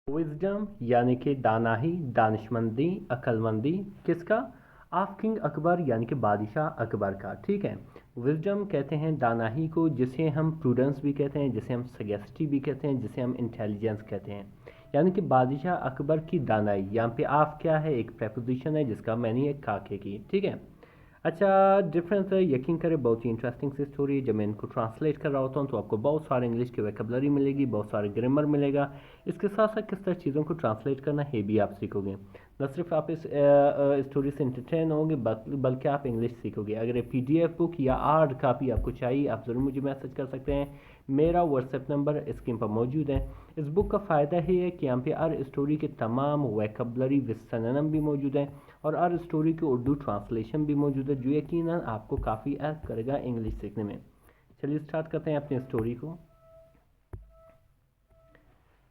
Wisdom यानी कि दानाही, दानिशमंदी, अक्लमंदी किसका? ऑफ किंग अकबर यानी कि बादशाह अकबर का। ठीक है। विजडम कहते हैं दानाही को, जिसे हम प्रूडेंस भी कहते हैं, जिसे हम सगेस्टी भी कहते हैं, जिसे हम इंटेलिजेंस कहते हैं। यानी कि बादशाह अकबर की दानाई। यहाँ पे ऑफ क्या है? एक प्रेपोजिशन है जिसका मैंने एक काके की। ठीक है। अच्छा, डिफरेंस है, यकीन करें बहुत ही इंटरेस्टिंग सी स्टोरी है। जब मैं इनको ट्रांसलेट कर रहा होता हूँ तो आपको बहुत सारे इंग्लिश की वोकैबुलरी मिलेगी, बहुत सारे ग्रामर मिलेगा। इसके साथ साथ किस तरह चीज़ों को ट्रांसलेट करना है भी आप सीखोगे। न सिर्फ आप इस स्टोरी से इंटरटेन होंगे बल्कि आप इंग्लिश सीखोगे। अगर ये PDF बुक या हार्ड कापी आपको चाहिए, आप ज़रूर मुझे मैसेज कर सकते हैं। मेरा व्हाट्सएप नंबर स्क्रीन पर मौजूद है। इस बुक का फ़ायदा ये है कि यहाँ पे हर स्टोरी के तमाम वोकैबुलरी विद सिनोनिम भी मौजूद है और हर स्टोरी की उर्दू ट्रांसलेशन भी मौजूद है, जो यकीनन आपको काफ़ी हेल्प करेगा इंग्लिश सीखने में। चलिए स्टार्ट करते हैं अपनी स्टोरी को।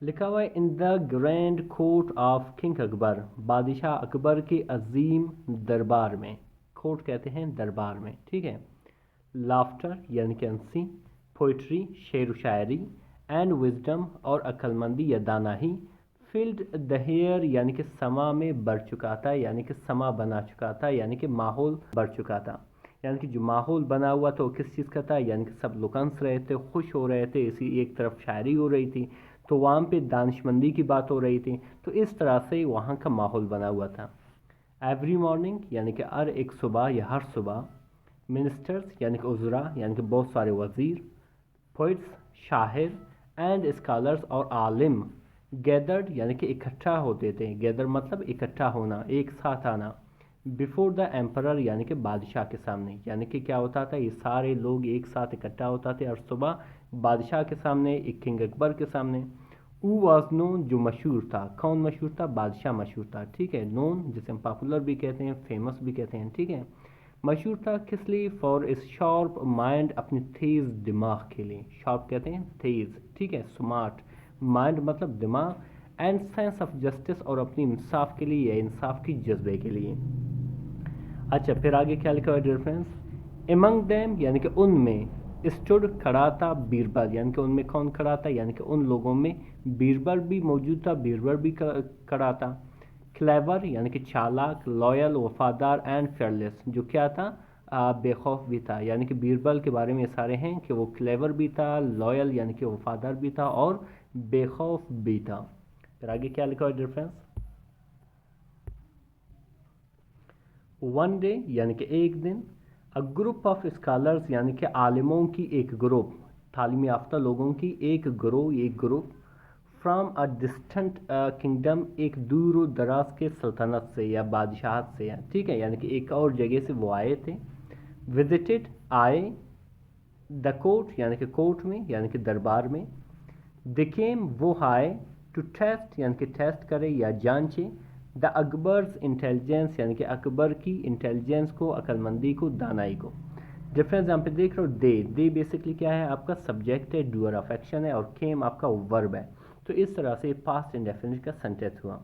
लिखा हुआ है, in the grand court of king Akbar, बादशाह अकबर के अजीम दरबार में। कोर्ट कहते हैं दरबार में। ठीक है। लाफ्टर यानी कि हंसी, पोइट्री शेर व शायरी, एंड विजडम और अक्लमंदी या दानाही, फिल्ड द हेयर यानी कि समा में बढ़ चुका था, यानी कि समा बना चुका था, यानी कि माहौल बढ़ चुका था। यानी कि जो माहौल बना हुआ था वो किस चीज़ का था? यानी कि सब लोग हंस रहे थे, खुश हो रहे थे, इसी एक तरफ शायरी हो रही थी तो वहाँ पे दानिशमंदी की बात हो रही थी। तो इस तरह से वहाँ का माहौल बना हुआ था। एवरी मॉर्निंग यानी कि हर एक सुबह या हर सुबह, मिनिस्टर्स यानी कि उज़रा यानी कि बहुत सारे वज़ीर, पोइट्स शाहिर, एंड स्कॉलर्स और आलिम, गैदर्ड यानी कि इकट्ठा होते थे। गैदर मतलब इकट्ठा होना, एक साथ आना। बिफोर द एम्परर यानी कि बादशाह के सामने। यानी कि क्या होता था, ये सारे लोग एक साथ इकट्ठा होता थे हर सुबह बादशाह के सामने, एक किंग अकबर के सामने। हु वॉज नोन, जो मशहूर था। कौन मशहूर था? बादशाह मशहूर था। ठीक है। नोन जिसे हम पॉपुलर भी कहते हैं, फेमस भी कहते हैं। ठीक है। मशहूर था किस लिए? फॉर इस शार्प माइंड, अपने तेज दिमाग के लिए। शार्प कहते हैं तेज। ठीक है। स्मार्ट, माइंड मतलब दिमाग, एंड सेंस ऑफ जस्टिस, और अपनी इंसाफ के लिए या इंसाफ की जज्बे के लिए। अच्छा, फिर आगे क्या लिखा हुआ है रेफरेंस? एमंग देम यानी कि उनमें, स्टूड खड़ा था बीरबल, यानी कि उनमें कौन खड़ा था? यानी कि उन लोगों में बीरबल भी मौजूद था, बीरबल भी खड़ा था। क्लेवर यानी कि चालाक, लॉयल वफादार, एंड फेयरलेस, जो क्या था? बेखौफ भी था। यानी कि बीरबल के बारे में ये सारे हैं कि वो क्लेवर भी था, लॉयल यानी कि वफादार भी था, और बेखौफ भी था। फिर आगे क्या लिखा हुआ है रेफरेंस? वन डे यानी कि एक दिन, अ ग्रुप ऑफ स्कॉलर्स यानी कि आलिमों की एक ग्रुप, तालीम याफ्ता लोगों की एक group, from a distant kingdom, एक दूर दराज के सल्तनत से या बादशाहत से। ठीक है। यानी कि एक और जगह से वो आए थे। विजिटेड आए, द कोर्ट यानी कि कोर्ट में यानी कि दरबार में। दिकेम वो आए, टू टेस्ट यानी कि टेस्ट करे या जांचे, द अकबर्स इंटेलिजेंस यानी कि अकबर की इंटेलिजेंस को, अक्लमंदी को, दानाई को। डिफरेंस यहाँ पे देख रहे हो, दे बेसिकली क्या है? आपका सब्जेक्ट है, डूअर ऑफ एक्शन है, और केम आपका वर्ब है। तो इस तरह से पास्ट इंडेफिनिट का सेंटेंस हुआ।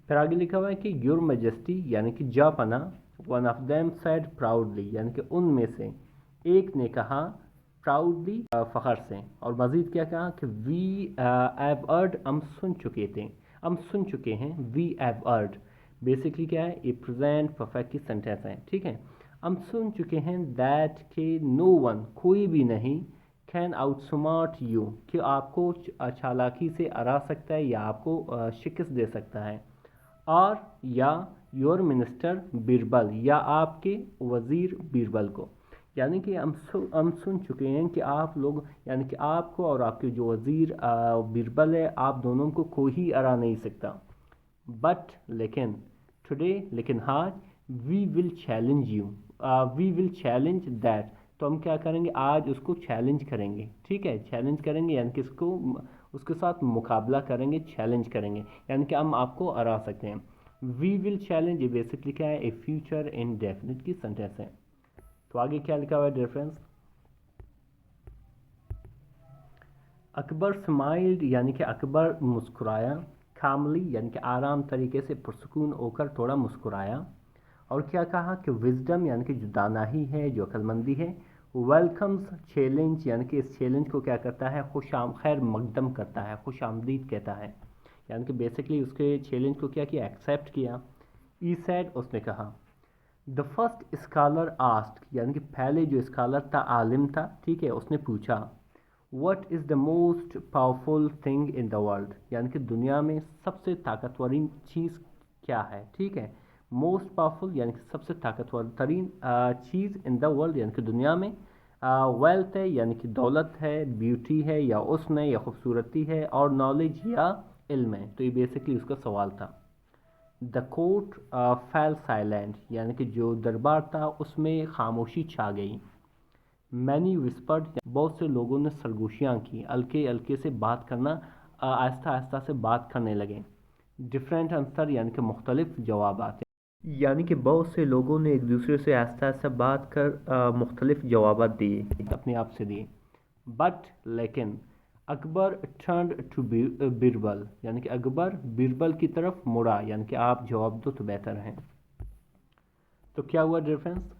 फिर आगे लिखा हुआ है कि योर मेजेस्टी यानी कि जापना, one of them said proudly, यानी कि उनमें से एक ने कहा प्राउडली, फ़ख्र से। और मज़ीद क्या कहा कि वी हैव अर्ड, हम सुन चुके थे, हम सुन चुके हैं। वी हैव अर्ड बेसिकली क्या है? ये प्रेजेंट परफेक्ट की सेंटेंस है। ठीक है। हम सुन चुके हैं दैट के नो वन, कोई भी नहीं, कैन आउट स्मार्ट यू, कि आपको चालाकी से हरा सकता है या आपको शिकस्त दे सकता है। और या योर मिनिस्टर बीरबल, या आपके वज़ीर बीरबल को। यानी कि हम सुन चुके हैं कि आप लोग, यानी कि आपको और आपके जो वज़ीर बीरबल है, आप दोनों को कोई ही हरा नहीं सकता। बट लेकिन, टुडे लेकिन आज, we will challenge you, we will challenge that, तो हम क्या करेंगे? आज उसको चैलेंज करेंगे। ठीक है। चैलेंज करेंगे यानी कि इसको उसके साथ मुकाबला करेंगे, चैलेंज करेंगे, यानी कि हम आपको हरा सकते हैं। वी विल चैलेंज ये बेसिकली क्या है? ए फ्यूचर इंडेफिनिट की सेंटेंस है। तो आगे क्या लिखा हुआ है रेफरेंस? अकबर स्माइल्ड यानी कि अकबर मुस्कुराया, कामली यानी कि आराम तरीके से, पुरसकून होकर थोड़ा मुस्कुराया। और क्या कहा कि विजडम यानी कि जो दानाही है, जो अक्लमंदी है, वेलकम्स चैलेंज यानी कि इस चैलेंज को क्या करता है? खुश खैर मकदम करता है, खुश आमदीद कहता है। यानी कि बेसिकली उसके चैलेंज को क्या किया, एक्सेप्ट किया। ई सैड, उसने कहा। द फर्स्ट स्कॉलर आस्क्ड, यानी कि पहले जो स्कॉलर था, आलिम था, ठीक है, उसने पूछा what is the most powerful thing in the world, यानी कि दुनिया में सबसे ताकतवर चीज़ क्या है, ठीक है। मोस्ट पावरफुल यानी कि सबसे ताकतवर तरीन चीज़ इन द वर्ल्ड, यानी कि दुनिया में। वेल्थ है यानी कि दौलत है, ब्यूटी है या हुस्न है या खूबसूरती है, और नॉलेज या इल्म है। तो ये बेसिकली उसका सवाल था। द कोर्ट फेल साइलेंट, यानी कि जो दरबार था उसमें खामोशी छा गई। मैनी विस्पर्ड, बहुत से लोगों ने सरगोशियाँ की, हल्के हल्के से बात करना, आहिस्ता आहिस्ता से बात करने लगे। डिफरेंट आंसर यानी कि मुख्तलिफ जवाब आते, यानी कि बहुत से लोगों ने एक दूसरे से आहिस्ता आहिस्ता बात कर मुख्तलिफ जवाब दिए, अपने आप से दिए। बट लेकिन अकबर टर्न्ड टू बीरबल, यानी कि अकबर बीरबल की तरफ मुड़ा, यानी कि आप जवाब दो तो बेहतर हैं। तो क्या हुआ डिफरेंस?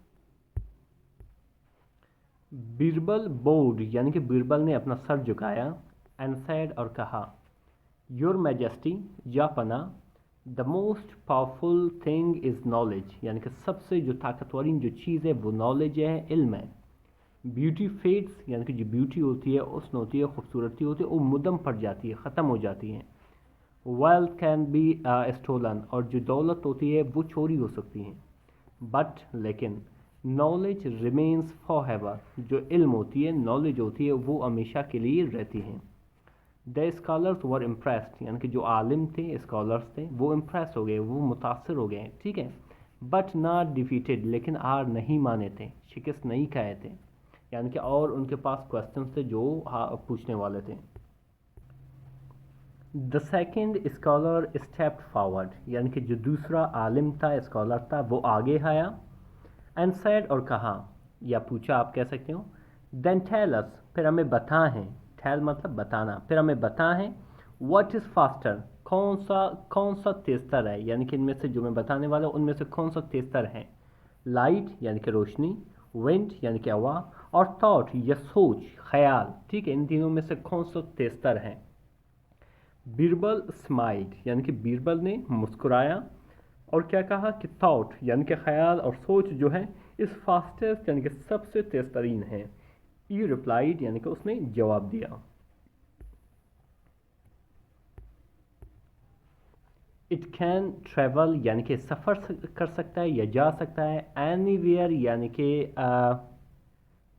बीरबल बोर्ड, यानी कि बीरबल ने अपना सर झुकाया, एंड सैड, और कहा, योर मैजेस्टी, या पना, the most powerful thing is knowledge, यानी कि सबसे जो ताकतवरीन जो चीज़ है वो नॉलेज है, इल्म है। ब्यूटी फेड्स, यानी कि जो ब्यूटी होती है, उसमें होती है, खूबसूरती होती है, वो मुदम पड़ जाती है, ख़त्म हो जाती है। वेल्थ कैन बी स्टोलन, और जो दौलत होती है वो चोरी हो सकती है। बट लेकिन नॉलेज रिमेन्स फॉर एवर, जो इल्म होती है, नॉलेज होती है, वो हमेशा के लिए रहती है। द स्कॉलर्स वर इम्प्रेस्ड, यानी कि जो आलिम थे, स्कॉलर्स थे, वो इम्प्रेस हो गए, वो मुतासर हो गए, ठीक है। बट नॉट डिफीटेड, लेकिन हार नहीं माने थे, शिकस्त नहीं खाए थे, यानी कि और उनके पास क्वेश्चन थे जो पूछने वाले थे। The second scholar step forward, यानी कि जो दूसरा आलिम था, स्कॉलर था, वो आगे आया, एंड सेड, और कहा या पूछा, आप कह सकते हो, देन टेल अस, फिर हमें बताएं, टेल मतलब बताना, फिर हमें बताएं, व्हाट इज़ फास्टर, कौन सा तेज़तर है, यानी कि इनमें से जो मैं बताने वाला हूँ उनमें से कौन सा तेज़तर है। लाइट यानी कि रोशनी, विंड यानी कि हवा, और थॉट या सोच, ख्याल, ठीक है, इन तीनों में से कौन सा तेज़तर है। बीरबल स्माइल्ड, यानी कि बीरबल ने मुस्कुराया, और क्या कहा कि थॉट यानी कि ख्याल और सोच जो है, इस फास्टेस्ट यानी कि सबसे तेज तरीन है। ई रिप्लाइड, यानी कि उसने जवाब दिया। इट कैन ट्रेवल, यानी कि सफ़र कर सकता है या जा सकता है। एनीवेयर यानी कि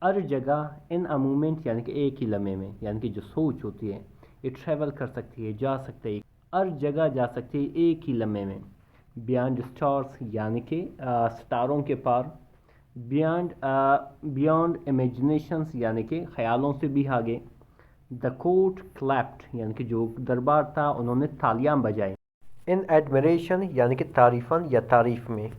हर जगह। इन अ मोमेंट यानी कि एक ही लम्हे में, यानी कि जो सोच होती है ये ट्रेवल कर सकती है, जा सकती है, हर जगह जा सकती है एक ही लम्हे में। बियॉन्ड स्टार्स, यानी कि सितारों के पार। बियॉन्ड इमेजिनेशंस, यानी कि ख्यालों से भी आगे। द कोर्ट क्लैप्ड, यानी कि जो दरबार था उन्होंने तालियां बजाई। इन एडमिरेशन, यानी कि तारीफन या तारीफ में।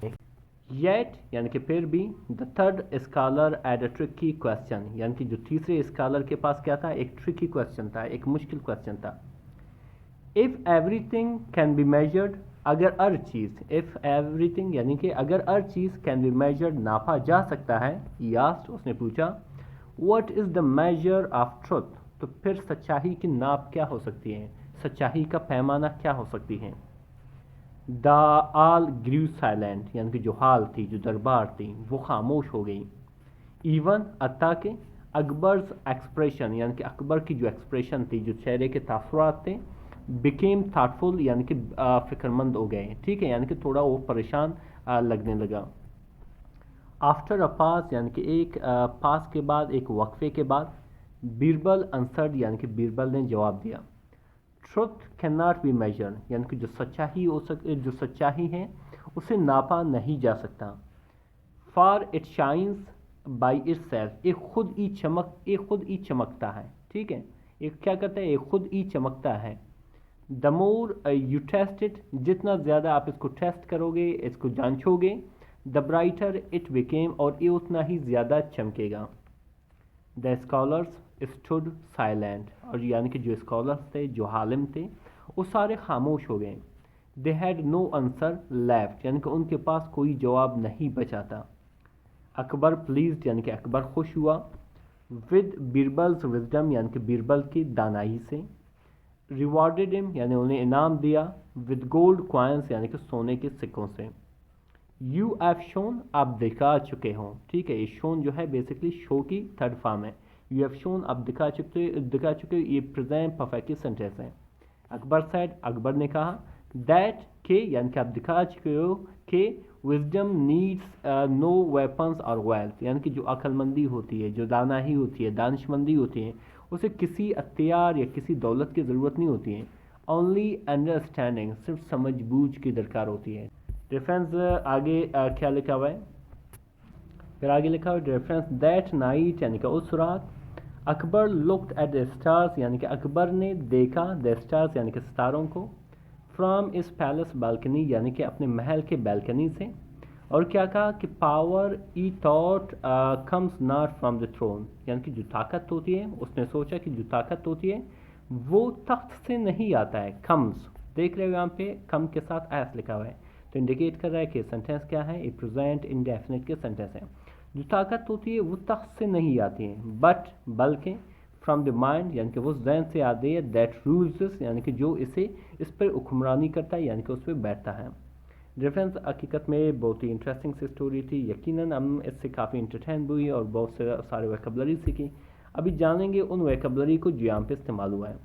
येट यानी कि फिर भी। The third scholar had a tricky question, यानी कि जो तीसरे स्कॉलर के पास क्या था, एक ट्रिकी क्वेश्चन था, एक मुश्किल क्वेश्चन था। If everything can be measured, अगर हर चीज़, इफ़ एवरीथिंग यानी कि अगर हर चीज़ कैन बी मेजर्ड, नापा जा सकता है, यास्ट, उसने पूछा, what is the measure of truth, तो फिर सच्चाई की नाप क्या हो सकती है, सच्चाई का पैमाना क्या हो सकती है। द आल ग्रीव साइलेंट, यानी कि जो हाल थी, जो दरबार थी, वो खामोश हो गई। इवन अता के अकबर्स एक्सप्रेशन, यानी कि अकबर की जो एक्सप्रेशन थी, जो चेहरे के तासुरात थे, बिकेम थाटफुल, यानी कि फ़िक्रमंद हो गए, ठीक है, यानी कि थोड़ा वो परेशान लगने लगा। आफ्टर अ पास, यानी कि एक पास के बाद, एक वक्फे के बाद, बीरबल आंसर्ड, यानी कि बीरबल ने जवाब दिया, truth can not be measured, यानी कि जो सच्चाई हो जो सच्चाई है उसे नापा नहीं जा सकता। For it shines by it self, एक खुद ही चमकता है, ठीक है, एक क्या कहते हैं, एक खुद ही चमकता है। The more you test it, जितना ज़्यादा आप इसको टेस्ट करोगे, इसको जांचोगे, द ब्राइटर इट बिकेम, और ये उतना ही ज़्यादा चमकेगा। द स्कॉलर्स स्टूड साइलेंट, और यानी कि जो स्कॉलर्स थे, जो हालिम थे, वो सारे खामोश हो गए। They had no answer left, यानी कि उनके पास कोई जवाब नहीं बचा था। अकबर प्लीज्ड, यानी कि अकबर खुश हुआ। विद बीरबल्स विजडम, यानी कि बीरबल की दानाई से। रिवॉर्डेड हिम यानी उन्हें इनाम दिया, विद गोल्ड कॉइन्स यानी कि सोने के सिक्कों से। यू हैव शोन आप दिखा चुके हो, ठीक है, ये शोन जो है बेसिकली शो की थर्ड फॉर्म है। यू हैव शोन आप दिखा चुके हो, ये प्रेजेंट परफेक्ट सेंटेंस है। अकबर सैड अकबर ने कहा, दैट के यानी कि आप दिखा चुके हो कि विजडम नीड्स नो वेपन्स और वेल्थ, यानी कि जो अक्लमंदी होती है, जो दानाही होती है, दानिशमंदी होती है, उसे किसी अख्तियार या किसी दौलत की ज़रूरत नहीं होती है। ओनली अंडरस्टैंडिंग सिर्फ समझ बूझ की दरकार होती है। रेफरेंस आगे क्या लिखा हुआ है, फिर आगे लिखा हुआ है रेफरेंस दैट नाइट यानी कि उस रात Akbar looked at the stars यानी कि अकबर ने देखा द स्टार्स यानी कि सितारों को, फ्रॉम इस पैलेस बालकनी यानी कि अपने महल के बालकनी से, और क्या कहा कि पावर ई thought comes not from the throne, यानी कि जो ताकत होती है, उसने सोचा कि जो ताकत होती है वो तख्त से नहीं आता है, कम्स, देख रहे हो यहाँ पे कम के साथ एस लिखा हुआ है, तो इंडिकेट कर रहा है कि सेंटेंस क्या है, एक प्रेजेंट इंडेफिनिट के सेंटेंस है। जो ताकत होती है वो तख्त से नहीं आती है, बट बल्कि फ्रॉम द माइंड यानी कि वो जहन से आती है, दैट रूल्स यानी कि जो इस पर हुक्मरानी करता है यानी कि उस पर बैठता है। रेफरेंस हकीकत में बहुत ही इंटरेस्टिंग सी स्टोरी थी, यकीनन हम इससे काफ़ी इंटरटेन हुई और बहुत से सारे वोकैबुलरी सीखी। अभी जानेंगे उन वोकैबुलरी को जो यहाँ पे इस्तेमाल हुआ है।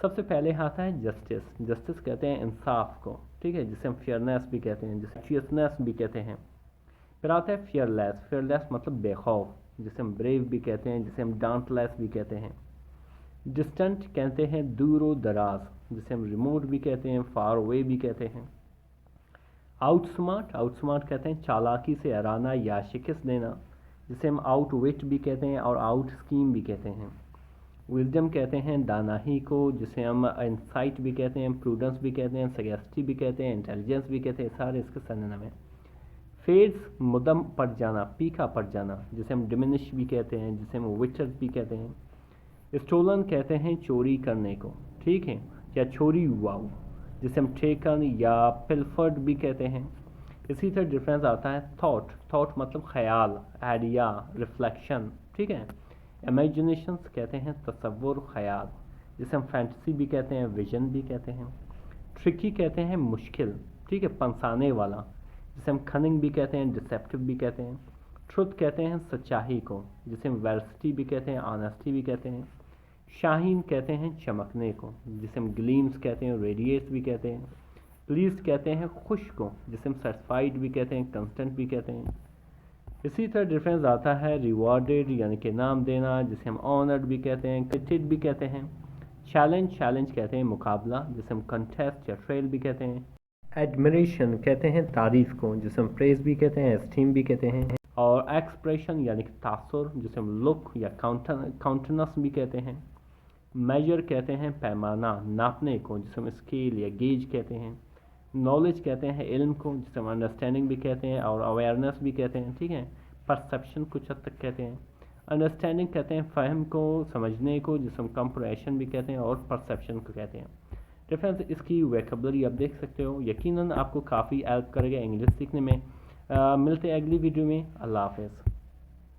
सबसे पहले आता है जस्टिस, जस्टिस कहते हैं इंसाफ को, ठीक है, जिसे हम फेयरनेस भी कहते हैं, जिसे चियसनेस भी कहते हैं। फिर आता है फियरलेस, फियरलेस मतलब बेखौफ, जिसे हम ब्रेव भी कहते हैं, जिसे हम डांटलेस भी कहते हैं। डिस्टेंट कहते हैं दूर दराज, जिसे हम रिमोट भी कहते हैं, फार अवे भी कहते हैं। आउटस्मार्ट, आउटस्मार्ट कहते हैं चालाकी से हराना या शिकस्त देना, जिसे हम आउट विट भी कहते हैं और आउट स्कीम भी कहते हैं। विजडम कहते हैं दानाही को, जिसे हम इंसाइट भी कहते हैं, प्रूडेंस भी कहते हैं, सगेस्टी भी कहते हैं, इंटेलिजेंस भी कहते हैं, सारे इसके सिनोनिम हैं। फेड्स मुदम पड़ जाना, पीका पड़ जाना, जिसे हम डिमिनिश भी कहते हैं, जिसे हम विटर भी कहते हैं। स्टोलन कहते हैं चोरी करने को, ठीक है, या चोरी हुआ, जिसे हम टेकन या पिलफर्ड भी कहते हैं। इसी तरह डिफरेंस आता है थॉट, थॉट मतलब ख्याल, आइडिया, रिफ्लेक्शन, ठीक है। इमेजिनेशंस कहते हैं तसव्वुर, ख्याल, जिसे हम फैंटेसी भी कहते हैं, विजन भी कहते हैं। ट्रिकी कहते हैं मुश्किल, ठीक है, पंसाने वाला, जिसे हम खनिंग भी कहते हैं, डिसेप्टिव भी कहते हैं। ट्रुथ कहते हैं सच्चाई को, जिसे हम वेरसिटी भी कहते हैं, ऑनेस्टी भी कहते हैं। शाहीन कहते हैं चमकने को, जिसे हम ग्लीम्स कहते हैं, रेडिएट्स भी कहते हैं। प्लीज्ड कहते हैं खुश को, जिसे हम सेटिस्फाइड भी कहते हैं, कंस्टेंट भी कहते हैं। इसी तरह डिफरेंस आता है रिवॉर्डेड यानी कि नाम देना, जिसे हम ऑनर्ड भी कहते हैं, क्रिटिड भी कहते हैं। चैलेंज, चैलेंज कहते हैं मुकाबला, जिसे हम कंटेस्ट या ट्रेल भी कहते हैं। एडमिरेशन कहते हैं तारीफ को, जिसे हम प्रेज भी कहते हैं, एस्टीम भी कहते हैं। और एक्सप्रेशन यानी कि तासुर, जिसे हम लुक या काउंटनेस भी कहते हैं। मेजर कहते हैं पैमाना, नापने को, जिसे हम स्केल या गेज कहते हैं। नॉलेज कहते हैं इल्म को, जिसे हम अंडरस्टैंडिंग भी कहते हैं और अवेयरनेस भी कहते हैं, ठीक है। परसेप्शन कुछ हद तक कहते हैं। अंडरस्टैंडिंग कहते हैं फ़हम को, समझने को, जिसे हम कंप्रेशन भी कहते हैं और परसेप्शन को कहते हैं। डिफरेंस इसकी वोकैबुलरी आप देख सकते हो, यकीनन आपको काफ़ी हेल्प करेगा इंग्लिश सीखने में। मिलते हैं अगली वीडियो में, अल्लाह हाफ़िज़।